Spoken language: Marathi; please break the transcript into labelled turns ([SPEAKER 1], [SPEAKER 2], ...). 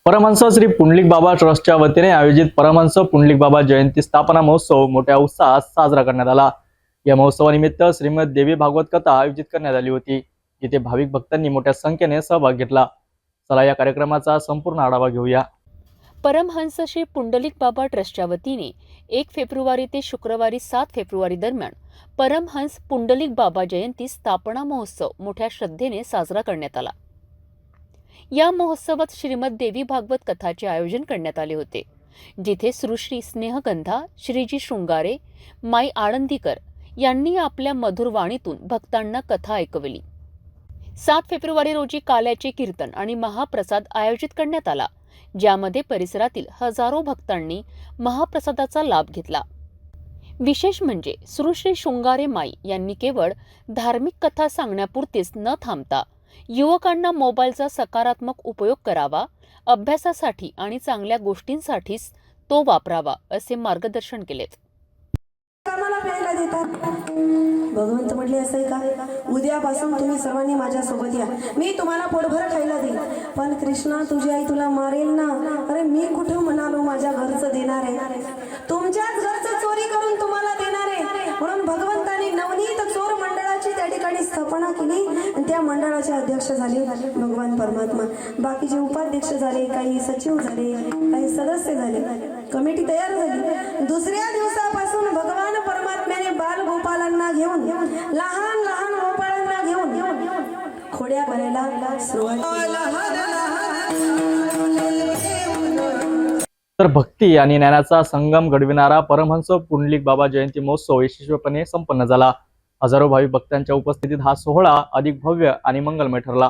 [SPEAKER 1] परमहंस श्री पुंडलिक बाबा ट्रस्टच्या वतीने आयोजित परमहंस पुंडलिक बाबा जयंती स्थापना महोत्सव मोठ्या उत्साहात साजरा करण्यात आला। या महोत्सवानिमित्त श्रीमद देवी भागवत कथा आयोजित करण्यात आली होती, जिथे भाविक भक्तांनी मोठ्या संख्येने सहभाग घेतला। चला या कार्यक्रमाचा संपूर्ण आढावा घेऊया।
[SPEAKER 2] परमहंस श्री पुंडलिक बाबा ट्रस्टच्या वतीने 1 फेब्रुवारी ते शुक्रवारी 7 फेब्रुवारी दरम्यान परमहंस पुंडलिक बाबा जयंती स्थापना महोत्सव मोठ्या श्रद्धेने साजरा करण्यात आला। या महोत्सवात श्रीमद देवी भागवत कथाचे आयोजन करण्यात आले होते, जिथे सुश्री स्नेहगंधा, श्रीजी शृंगारे, माई आळंदीकर यांनी आपल्या मधुर वाणीतून भक्तांना कथा ऐकवली। 7 फेब्रुवारी रोजी काल्याचे कीर्तन आणि महाप्रसाद आयोजित करण्यात आला, ज्यामध्ये परिसरातील हजारो भक्तांनी महाप्रसादाचा लाभ घेतला। विशेष म्हणजे सुश्री शृंगारे माई यांनी केवळ धार्मिक कथा सांगण्यापुरतीच न थांबता युवकांना मोबाईलचा सकारात्मक उपयोग करावा, अभ्यासासाठी आणि चांगल्या गोष्टींसाठीच तो वापरावा असे मार्गदर्शन केले।
[SPEAKER 3] कामाला प्यायला देतात। भगवंत म्हटले असं का, उद्यापासून तुम्ही सर्वांनी माझ्या सोबत या, मी तुम्हाला पोटभर खायला देईन। पण कृष्णा, तुझी आई तुला मारेल ना। अरे मी कुठं म्हणालो माझ्या घरचं देणार आहे, तुमच्याच घरचं चोरी करून तुम्हाला देणार आहे। म्हणून भगवंताने नवनीत चोर मंडळाची त्या ठिकाणी स्थापना केली आणि त्या मंडळाचे अध्यक्ष झाले भगवान परमात्मा। बाकीचे उपाध्यक्ष झाले, काही सचिव झाले, काही सदस्य झाले, कमिटी तयार झाली। दुसऱ्या दिवसापासून भगवान परमात्म्याने बालगोपालांना घेऊन, लहान लहान गोपाळांना घेऊन खोड्या करायला सुरुवात
[SPEAKER 1] तर भक्ती आणि ज्ञानाचा संगम घडविणारा परमहंस पुंडलिक बाबा जयंती महोत्सव यशस्वीपणे संपन्न झाला। हजारो भाविक भक्तांच्या उपस्थितीत हा सोहळा अधिक भव्य आणि मंगलमय ठरला।